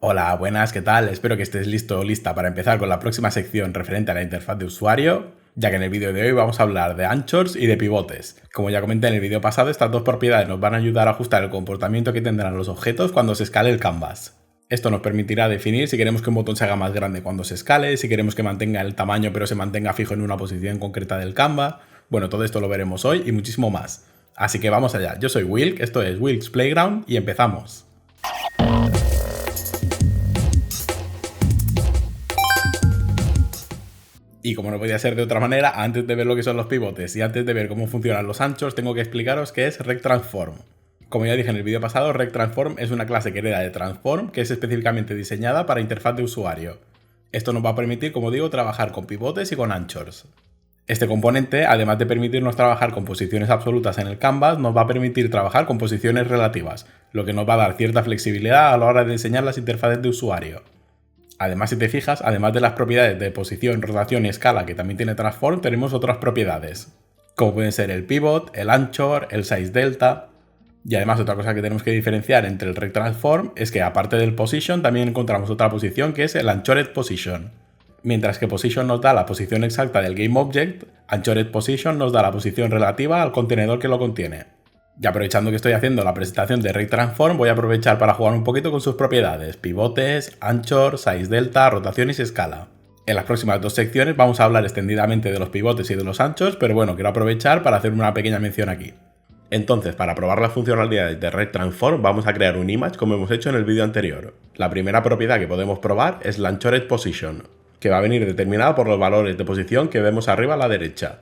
Hola, buenas, ¿qué tal? Espero que estés listo o lista para empezar con la próxima sección referente a la interfaz de usuario, ya que en el vídeo de hoy vamos a hablar de anchors y de pivotes. Como ya comenté en el vídeo pasado, estas dos propiedades nos van a ayudar a ajustar el comportamiento que tendrán los objetos cuando se escale el canvas. Esto nos permitirá definir si queremos que un botón se haga más grande cuando se escale, si queremos que mantenga el tamaño pero se mantenga fijo en una posición concreta del canvas. Bueno, todo esto lo veremos hoy y muchísimo más. Así que vamos allá, yo soy Wilk, esto es Wilk's Playground y empezamos. Y como no podía ser de otra manera, antes de ver lo que son los pivotes y antes de ver cómo funcionan los anchos, tengo que explicaros qué es RecTransform. Como ya dije en el vídeo pasado, RecTransform es una clase que hereda de Transform que es específicamente diseñada para interfaz de usuario. Esto nos va a permitir, como digo, trabajar con pivotes y con anchors. Este componente, además de permitirnos trabajar con posiciones absolutas en el canvas, nos va a permitir trabajar con posiciones relativas, lo que nos va a dar cierta flexibilidad a la hora de diseñar las interfaces de usuario. Además, si te fijas, además de las propiedades de posición, rotación y escala que también tiene Transform, tenemos otras propiedades, como pueden ser el pivot, el anchor, el size delta. Y además otra cosa que tenemos que diferenciar entre el RecTransform es que aparte del position también encontramos otra posición que es el anchored position. Mientras que position nos da la posición exacta del GameObject, anchored position nos da la posición relativa al contenedor que lo contiene. Y aprovechando que estoy haciendo la presentación de RecTransform, voy a aprovechar para jugar un poquito con sus propiedades, pivotes, anchor, size delta, rotaciones y escala. En las próximas dos secciones vamos a hablar extendidamente de los pivotes y de los anchos, pero bueno, quiero aprovechar para hacer una pequeña mención aquí. Entonces, para probar las funcionalidades de RecTransform, vamos a crear un image como hemos hecho en el vídeo anterior. La primera propiedad que podemos probar es la Anchored Position, que va a venir determinada por los valores de posición que vemos arriba a la derecha.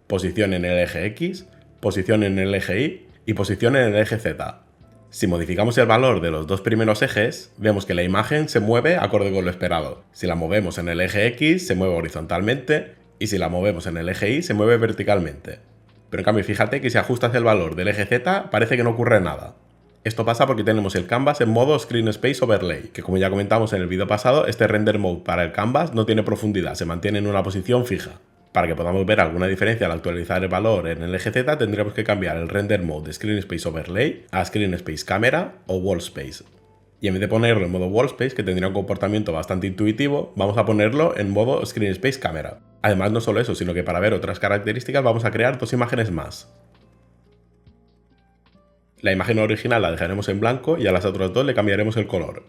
Posición en el eje X, posición en el eje Y y posición en el eje Z. Si modificamos el valor de los dos primeros ejes, vemos que la imagen se mueve acorde con lo esperado. Si la movemos en el eje X, se mueve horizontalmente, y si la movemos en el eje Y, se mueve verticalmente. Pero en cambio, fíjate que si ajustas el valor del eje Z, parece que no ocurre nada. Esto pasa porque tenemos el canvas en modo Screen Space Overlay, que como ya comentamos en el vídeo pasado, este render mode para el canvas no tiene profundidad, se mantiene en una posición fija. Para que podamos ver alguna diferencia al actualizar el valor en el eje Z, tendremos que cambiar el render mode de Screen Space Overlay a Screen Space Camera o Wall Space. Y en vez de ponerlo en modo Wall Space, que tendría un comportamiento bastante intuitivo, vamos a ponerlo en modo Screen Space Camera. Además, no solo eso, sino que para ver otras características vamos a crear dos imágenes más. La imagen original la dejaremos en blanco y a las otras dos le cambiaremos el color.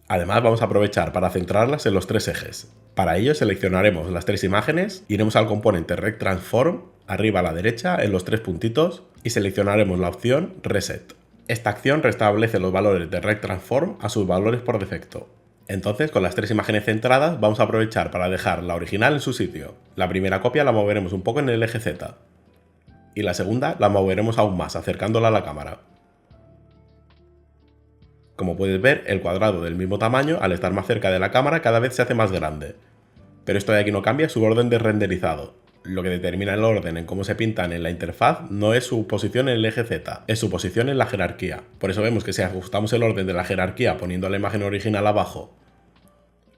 Además, vamos a aprovechar para centrarlas en los tres ejes. Para ello seleccionaremos las tres imágenes, iremos al componente RecTransform, arriba a la derecha en los tres puntitos, y seleccionaremos la opción Reset. Esta acción restablece los valores de RecTransform a sus valores por defecto. Entonces, con las tres imágenes centradas, vamos a aprovechar para dejar la original en su sitio. La primera copia la moveremos un poco en el eje Z. Y la segunda la moveremos aún más, acercándola a la cámara. Como puedes ver, el cuadrado del mismo tamaño, al estar más cerca de la cámara, cada vez se hace más grande. Pero esto de aquí no cambia su orden de renderizado. Lo que determina el orden en cómo se pintan en la interfaz no es su posición en el eje Z, es su posición en la jerarquía. Por eso vemos que si ajustamos el orden de la jerarquía poniendo la imagen original abajo,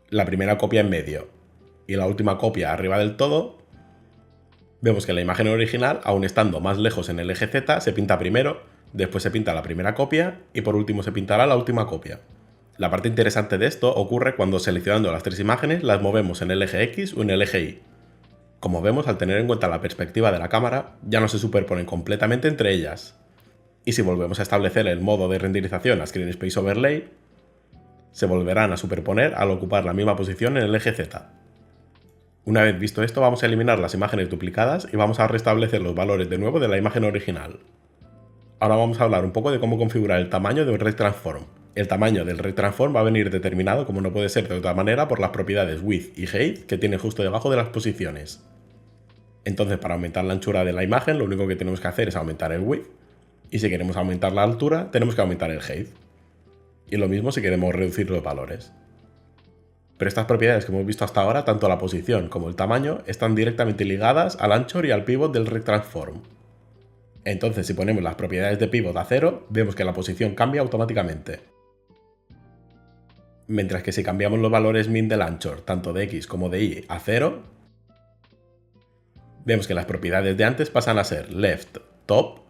la primera copia en medio y la última copia arriba del todo, vemos que la imagen original, aun estando más lejos en el eje Z, se pinta primero, después se pinta la primera copia y por último se pintará la última copia. La parte interesante de esto ocurre cuando seleccionando las tres imágenes las movemos en el eje X o en el eje Y. Como vemos, al tener en cuenta la perspectiva de la cámara, ya no se superponen completamente entre ellas. Y si volvemos a establecer el modo de renderización a Screen Space Overlay, se volverán a superponer al ocupar la misma posición en el eje Z. Una vez visto esto, vamos a eliminar las imágenes duplicadas y vamos a restablecer los valores de nuevo de la imagen original. Ahora vamos a hablar un poco de cómo configurar el tamaño de un RecTransform. El tamaño del RecTransform va a venir determinado, como no puede ser de otra manera, por las propiedades Width y Height que tiene justo debajo de las posiciones. Entonces, para aumentar la anchura de la imagen, lo único que tenemos que hacer es aumentar el Width. Y si queremos aumentar la altura, tenemos que aumentar el Height. Y lo mismo si queremos reducir los valores. Pero estas propiedades que hemos visto hasta ahora, tanto la posición como el tamaño, están directamente ligadas al anchor y al pivot del RecTransform. Entonces, si ponemos las propiedades de pivot a 0, vemos que la posición cambia automáticamente. Mientras que si cambiamos los valores min del anchor, tanto de X como de Y, a 0, vemos que las propiedades de antes pasan a ser left, top,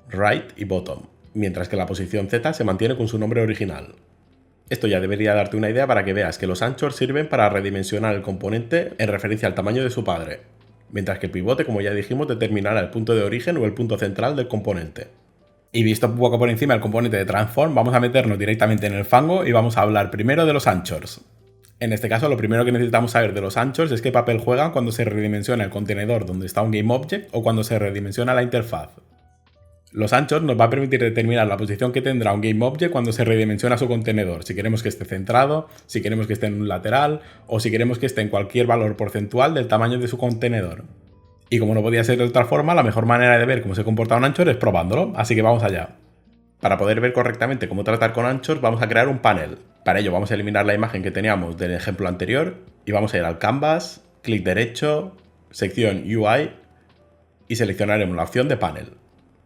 right y bottom. mientras que la posición Z se mantiene con su nombre original. Esto ya debería darte una idea para que veas que los anchors sirven para redimensionar el componente en referencia al tamaño de su padre, mientras que el pivote, como ya dijimos, determinará el punto de origen o el punto central del componente. Y visto un poco por encima el componente de transform, vamos a meternos directamente en el fango y vamos a hablar primero de los anchors. En este caso, lo primero que necesitamos saber de los anchors es qué papel juegan cuando se redimensiona el contenedor donde está un GameObject o cuando se redimensiona la interfaz. Los anchors nos va a permitir determinar la posición que tendrá un GameObject cuando se redimensiona su contenedor, si queremos que esté centrado, si queremos que esté en un lateral o si queremos que esté en cualquier valor porcentual del tamaño de su contenedor. Y como no podía ser de otra forma, la mejor manera de ver cómo se comporta un anchor es probándolo, así que vamos allá. Para poder ver correctamente cómo tratar con anchors vamos a crear un panel. Para ello vamos a eliminar la imagen que teníamos del ejemplo anterior y vamos a ir al Canvas, clic derecho, sección UI y seleccionaremos la opción de panel.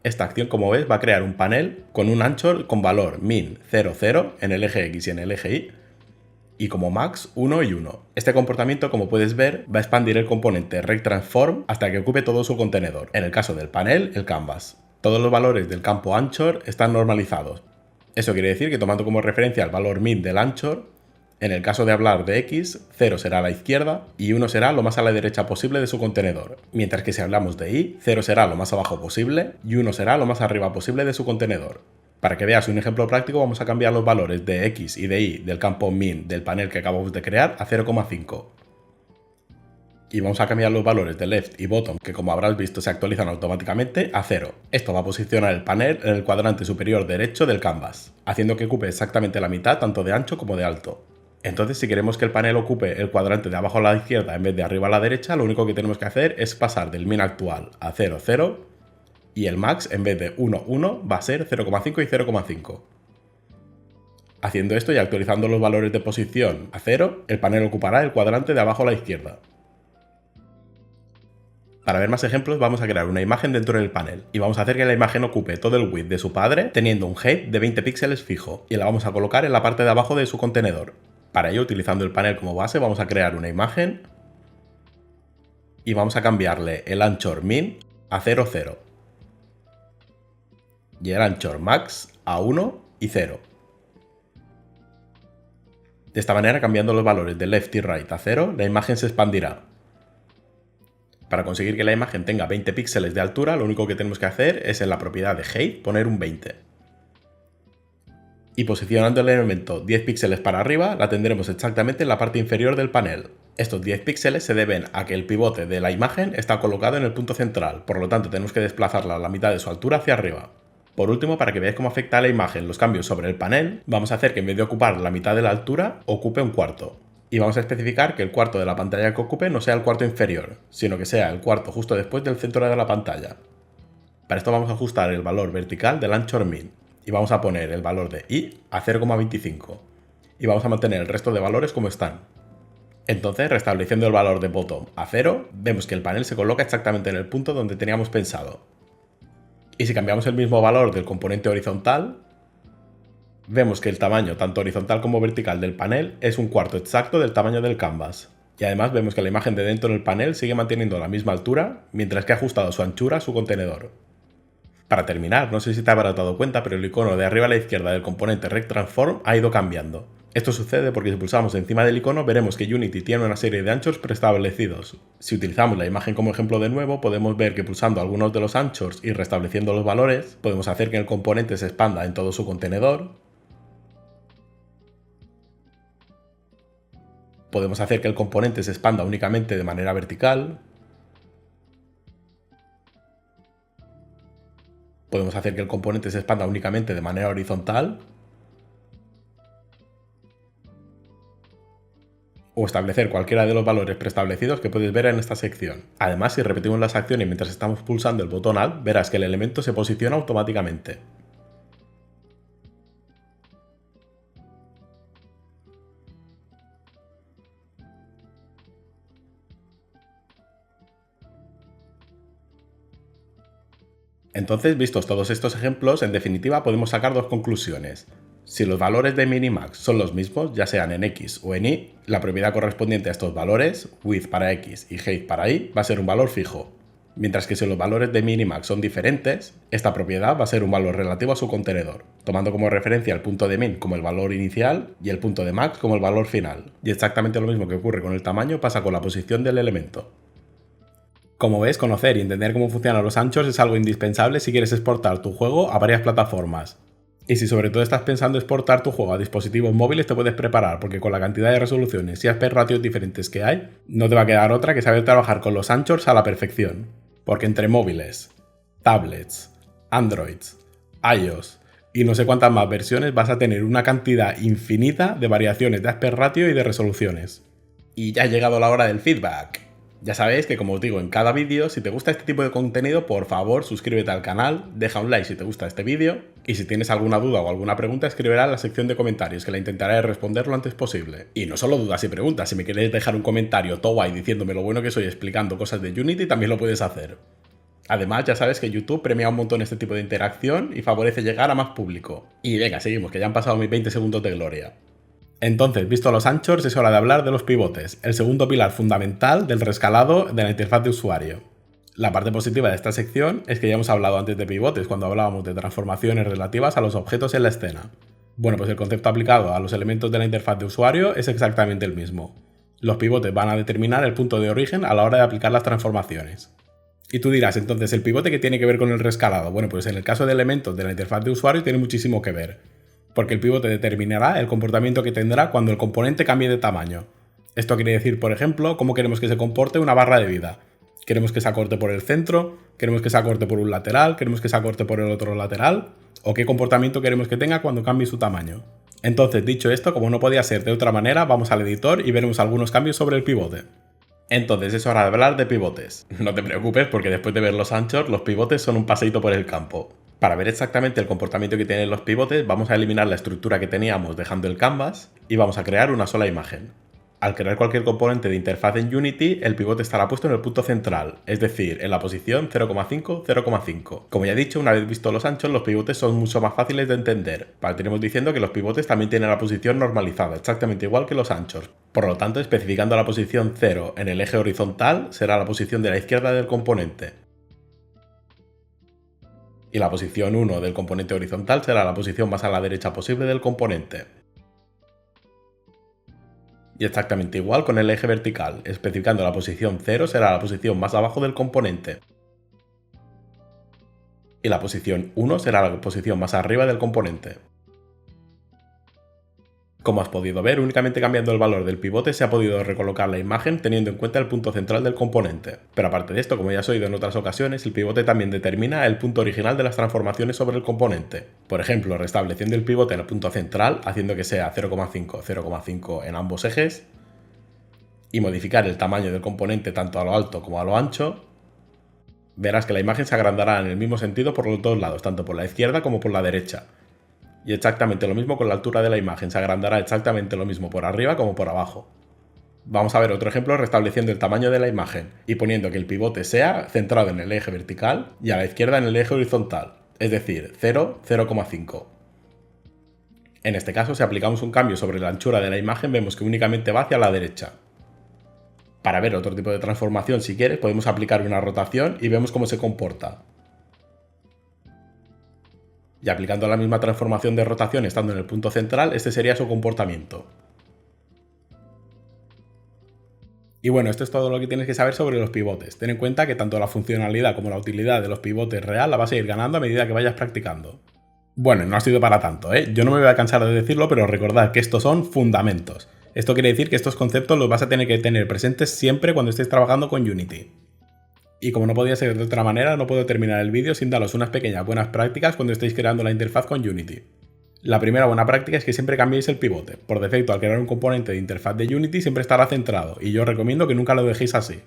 Esta acción, como ves, va a crear un panel con un anchor con valor min 0, 0 en el eje X y en el eje Y y como max 1 y 1. Este comportamiento, como puedes ver, va a expandir el componente RecTransform hasta que ocupe todo su contenedor. En el caso del panel, el canvas. Todos los valores del campo anchor están normalizados. Eso quiere decir que tomando como referencia el valor min del anchor, en el caso de hablar de X, 0 será a la izquierda y 1 será lo más a la derecha posible de su contenedor, mientras que si hablamos de Y, 0 será lo más abajo posible y 1 será lo más arriba posible de su contenedor. Para que veas un ejemplo práctico, vamos a cambiar los valores de X y de Y del campo min del panel que acabamos de crear a 0,5. Y vamos a cambiar los valores de left y bottom, que como habrás visto se actualizan automáticamente, a 0. Esto va a posicionar el panel en el cuadrante superior derecho del canvas, haciendo que ocupe exactamente la mitad tanto de ancho como de alto. Entonces, si queremos que el panel ocupe el cuadrante de abajo a la izquierda en vez de arriba a la derecha, lo único que tenemos que hacer es pasar del min actual a 0, 0, y el max en vez de 1, 1 va a ser 0,5 y 0,5. Haciendo esto y actualizando los valores de posición a 0, el panel ocupará el cuadrante de abajo a la izquierda. Para ver más ejemplos vamos a crear una imagen dentro del panel y vamos a hacer que la imagen ocupe todo el width de su padre teniendo un height de 20 píxeles fijo y la vamos a colocar en la parte de abajo de su contenedor. Para ello, utilizando el panel como base, vamos a crear una imagen y vamos a cambiarle el anchor min a 0, 0 y el anchor max a 1 y 0. De esta manera, cambiando los valores de left y right a 0, la imagen se expandirá. Para conseguir que la imagen tenga 20 píxeles de altura, lo único que tenemos que hacer es en la propiedad de height poner un 20. Y posicionando el elemento 10 píxeles para arriba, la tendremos exactamente en la parte inferior del panel. Estos 10 píxeles se deben a que el pivote de la imagen está colocado en el punto central, por lo tanto tenemos que desplazarla a la mitad de su altura hacia arriba. Por último, para que veáis cómo afecta a la imagen los cambios sobre el panel, vamos a hacer que en vez de ocupar la mitad de la altura, ocupe un cuarto. Y vamos a especificar que el cuarto de la pantalla que ocupe no sea el cuarto inferior, sino que sea el cuarto justo después del centro de la pantalla. Para esto vamos a ajustar el valor vertical del anchor min, y vamos a poner el valor de Y a 0,25, y vamos a mantener el resto de valores como están. Entonces, restableciendo el valor de bottom a 0, vemos que el panel se coloca exactamente en el punto donde teníamos pensado. Y si cambiamos el mismo valor del componente horizontal, vemos que el tamaño tanto horizontal como vertical del panel es un cuarto exacto del tamaño del canvas. Y además vemos que la imagen de dentro del panel sigue manteniendo la misma altura, mientras que ha ajustado su anchura a su contenedor. Para terminar, no sé si te habrás dado cuenta, pero el icono de arriba a la izquierda del componente RecTransform ha ido cambiando. Esto sucede porque si pulsamos encima del icono veremos que Unity tiene una serie de anchors preestablecidos. Si utilizamos la imagen como ejemplo de nuevo, podemos ver que pulsando algunos de los anchors y restableciendo los valores, podemos hacer que el componente se expanda en todo su contenedor. Podemos hacer que el componente se expanda únicamente de manera vertical. Podemos hacer que el componente se expanda únicamente de manera horizontal. O establecer cualquiera de los valores preestablecidos que puedes ver en esta sección. Además, si repetimos las acciones mientras estamos pulsando el botón Alt, verás que el elemento se posiciona automáticamente. Entonces, vistos todos estos ejemplos, en definitiva podemos sacar dos conclusiones. Si los valores de min y max son los mismos, ya sean en X o en Y, la propiedad correspondiente a estos valores, width para X y height para Y, va a ser un valor fijo. Mientras que si los valores de min y max son diferentes, esta propiedad va a ser un valor relativo a su contenedor, tomando como referencia el punto de min como el valor inicial y el punto de max como el valor final. Y exactamente lo mismo que ocurre con el tamaño pasa con la posición del elemento. Como ves, conocer y entender cómo funcionan los anchors es algo indispensable si quieres exportar tu juego a varias plataformas. Y si sobre todo estás pensando exportar tu juego a dispositivos móviles, te puedes preparar, porque con la cantidad de resoluciones y aspect ratios diferentes que hay, no te va a quedar otra que saber trabajar con los anchors a la perfección. Porque entre móviles, tablets, androids, iOS y no sé cuántas más versiones vas a tener una cantidad infinita de variaciones de aspect ratio y de resoluciones. Y ya ha llegado la hora del feedback. Ya sabéis que, como os digo en cada vídeo, si te gusta este tipo de contenido, por favor suscríbete al canal, deja un like si te gusta este vídeo y si tienes alguna duda o alguna pregunta escríbela en la sección de comentarios, que la intentaré responder lo antes posible. Y no solo dudas y preguntas, si me queréis dejar un comentario todo guay diciéndome lo bueno que soy explicando cosas de Unity, también lo puedes hacer. Además, ya sabes que YouTube premia un montón este tipo de interacción y favorece llegar a más público. Y venga, seguimos, que ya han pasado mis 20 segundos de gloria. Entonces, visto los anchors, es hora de hablar de los pivotes, el segundo pilar fundamental del rescalado de la interfaz de usuario. La parte positiva de esta sección es que ya hemos hablado antes de pivotes cuando hablábamos de transformaciones relativas a los objetos en la escena. Bueno, pues el concepto aplicado a los elementos de la interfaz de usuario es exactamente el mismo. Los pivotes van a determinar el punto de origen a la hora de aplicar las transformaciones. Y tú dirás, entonces, ¿el pivote qué tiene que ver con el rescalado? Bueno, pues en el caso de elementos de la interfaz de usuario tiene muchísimo que ver, porque el pivote determinará el comportamiento que tendrá cuando el componente cambie de tamaño. Esto quiere decir, por ejemplo, cómo queremos que se comporte una barra de vida. ¿Queremos que se acorte por el centro? ¿Queremos que se acorte por un lateral? ¿Queremos que se acorte por el otro lateral? ¿O qué comportamiento queremos que tenga cuando cambie su tamaño? Entonces, dicho esto, como no podía ser de otra manera, vamos al editor y veremos algunos cambios sobre el pivote. Entonces es hora de hablar de pivotes. No te preocupes, porque después de ver los anchors, los pivotes son un paseíto por el campo. Para ver exactamente el comportamiento que tienen los pivotes, vamos a eliminar la estructura que teníamos dejando el canvas y vamos a crear una sola imagen. Al crear cualquier componente de interfaz en Unity, el pivote estará puesto en el punto central, es decir, en la posición 0,5, 0,5. Como ya he dicho, una vez visto los anchos, los pivotes son mucho más fáciles de entender. Partiremos diciendo que los pivotes también tienen la posición normalizada, exactamente igual que los anchos. Por lo tanto, especificando la posición 0 en el eje horizontal, será la posición de la izquierda del componente. Y la posición 1 del componente horizontal será la posición más a la derecha posible del componente. Y exactamente igual con el eje vertical, especificando la posición 0 será la posición más abajo del componente. Y la posición 1 será la posición más arriba del componente. Como has podido ver, únicamente cambiando el valor del pivote se ha podido recolocar la imagen teniendo en cuenta el punto central del componente. Pero aparte de esto, como ya has oído en otras ocasiones, el pivote también determina el punto original de las transformaciones sobre el componente. Por ejemplo, restableciendo el pivote en el punto central, haciendo que sea 0,5, 0,5 en ambos ejes, y modificar el tamaño del componente tanto a lo alto como a lo ancho, verás que la imagen se agrandará en el mismo sentido por los dos lados, tanto por la izquierda como por la derecha. Y exactamente lo mismo con la altura de la imagen, se agrandará exactamente lo mismo por arriba como por abajo. Vamos a ver otro ejemplo restableciendo el tamaño de la imagen y poniendo que el pivote sea centrado en el eje vertical y a la izquierda en el eje horizontal, es decir, 0, 0,5. En este caso, si aplicamos un cambio sobre la anchura de la imagen, vemos que únicamente va hacia la derecha. Para ver otro tipo de transformación, si quieres, podemos aplicar una rotación y vemos cómo se comporta. Y aplicando la misma transformación de rotación estando en el punto central, este sería su comportamiento. Y bueno, esto es todo lo que tienes que saber sobre los pivotes. Ten en cuenta que tanto la funcionalidad como la utilidad de los pivotes real la vas a ir ganando a medida que vayas practicando. Bueno, no ha sido para tanto, ¿eh? Yo no me voy a cansar de decirlo, pero recordad que estos son fundamentos. Esto quiere decir que estos conceptos los vas a tener que tener presentes siempre cuando estés trabajando con Unity. Y como no podía ser de otra manera, no puedo terminar el vídeo sin daros unas pequeñas buenas prácticas cuando estéis creando la interfaz con Unity. La primera buena práctica es que siempre cambiéis el pivote. Por defecto, al crear un componente de interfaz de Unity siempre estará centrado, y yo os recomiendo que nunca lo dejéis así.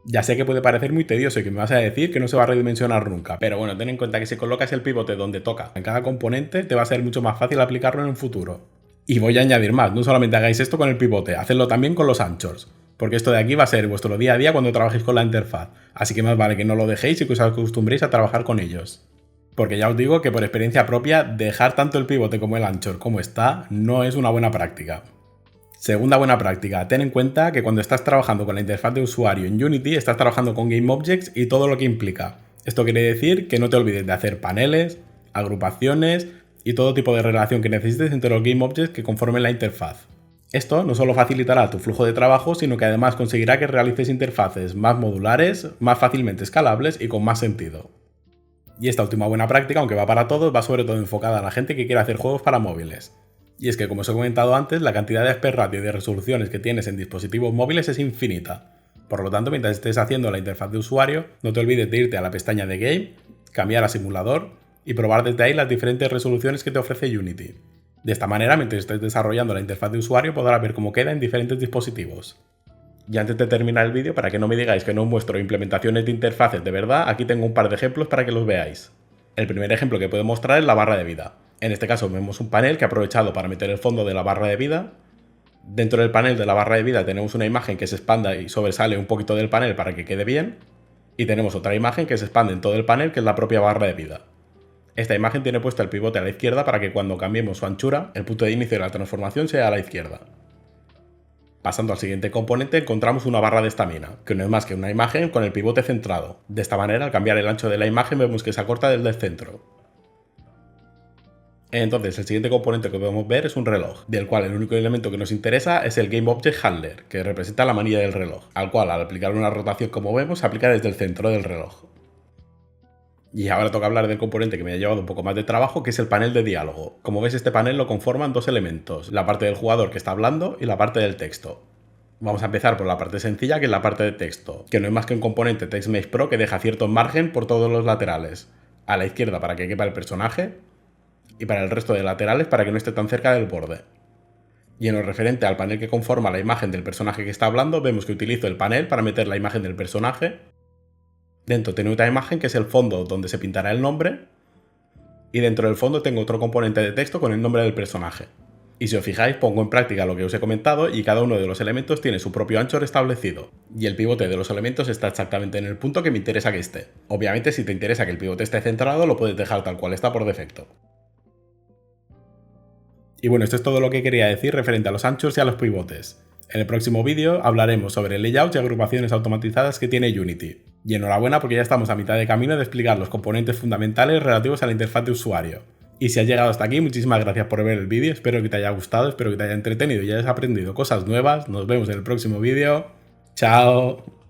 Ya sé que puede parecer muy tedioso y que me vas a decir que no se va a redimensionar nunca, pero bueno, ten en cuenta que si colocas el pivote donde toca en cada componente, te va a ser mucho más fácil aplicarlo en un futuro. Y voy a añadir más, no solamente hagáis esto con el pivote, hacedlo también con los anchors. Porque esto de aquí va a ser vuestro día a día cuando trabajéis con la interfaz, así que más vale que no lo dejéis y que os acostumbréis a trabajar con ellos. Porque ya os digo que por experiencia propia, dejar tanto el pivote como el anchor como está no es una buena práctica. Segunda buena práctica, ten en cuenta que cuando estás trabajando con la interfaz de usuario en Unity, estás trabajando con GameObjects y todo lo que implica. Esto quiere decir que no te olvides de hacer paneles, agrupaciones y todo tipo de relación que necesites entre los GameObjects que conformen la interfaz. Esto no solo facilitará tu flujo de trabajo, sino que además conseguirá que realices interfaces más modulares, más fácilmente escalables y con más sentido. Y esta última buena práctica, aunque va para todos, va sobre todo enfocada a la gente que quiere hacer juegos para móviles. Y es que, como os he comentado antes, la cantidad de aspect ratio y de resoluciones que tienes en dispositivos móviles es infinita. Por lo tanto, mientras estés haciendo la interfaz de usuario, no te olvides de irte a la pestaña de Game, cambiar a Simulador y probar desde ahí las diferentes resoluciones que te ofrece Unity. De esta manera, mientras estés desarrollando la interfaz de usuario, podrás ver cómo queda en diferentes dispositivos. Y antes de terminar el vídeo, para que no me digáis que no os muestro implementaciones de interfaces de verdad, aquí tengo un par de ejemplos para que los veáis. El primer ejemplo que puedo mostrar es la barra de vida. En este caso vemos un panel que he aprovechado para meter el fondo de la barra de vida. Dentro del panel de la barra de vida tenemos una imagen que se expanda y sobresale un poquito del panel para que quede bien. Y tenemos otra imagen que se expande en todo el panel, que es la propia barra de vida. Esta imagen tiene puesto el pivote a la izquierda para que cuando cambiemos su anchura, el punto de inicio de la transformación sea a la izquierda. Pasando al siguiente componente encontramos una barra de estamina, que no es más que una imagen con el pivote centrado. De esta manera, al cambiar el ancho de la imagen vemos que se acorta desde el centro. Entonces, el siguiente componente que podemos ver es un reloj, del cual el único elemento que nos interesa es el GameObject Handler, que representa la manilla del reloj, al cual al aplicar una rotación como vemos se aplica desde el centro del reloj. Y ahora toca hablar del componente que me ha llevado un poco más de trabajo, que es el panel de diálogo. Como ves, este panel lo conforman dos elementos, la parte del jugador que está hablando y la parte del texto. Vamos a empezar por la parte sencilla, que es la parte de texto, que no es más que un componente TextMesh Pro que deja cierto margen por todos los laterales. A la izquierda para que quepa el personaje y para el resto de laterales para que no esté tan cerca del borde. Y en lo referente al panel que conforma la imagen del personaje que está hablando, vemos que utilizo el panel para meter la imagen del personaje. Dentro tengo otra imagen que es el fondo donde se pintará el nombre. Y dentro del fondo tengo otro componente de texto con el nombre del personaje. Y si os fijáis, pongo en práctica lo que os he comentado y cada uno de los elementos tiene su propio ancho establecido. Y el pivote de los elementos está exactamente en el punto que me interesa que esté. Obviamente, si te interesa que el pivote esté centrado, lo puedes dejar tal cual está por defecto. Y bueno, esto es todo lo que quería decir referente a los anchos y a los pivotes. En el próximo vídeo hablaremos sobre layouts y agrupaciones automatizadas que tiene Unity. Y enhorabuena porque ya estamos a mitad de camino de explicar los componentes fundamentales relativos a la interfaz de usuario. Y si has llegado hasta aquí, muchísimas gracias por ver el vídeo, espero que te haya gustado, espero que te haya entretenido y hayas aprendido cosas nuevas. Nos vemos en el próximo vídeo. ¡Chao!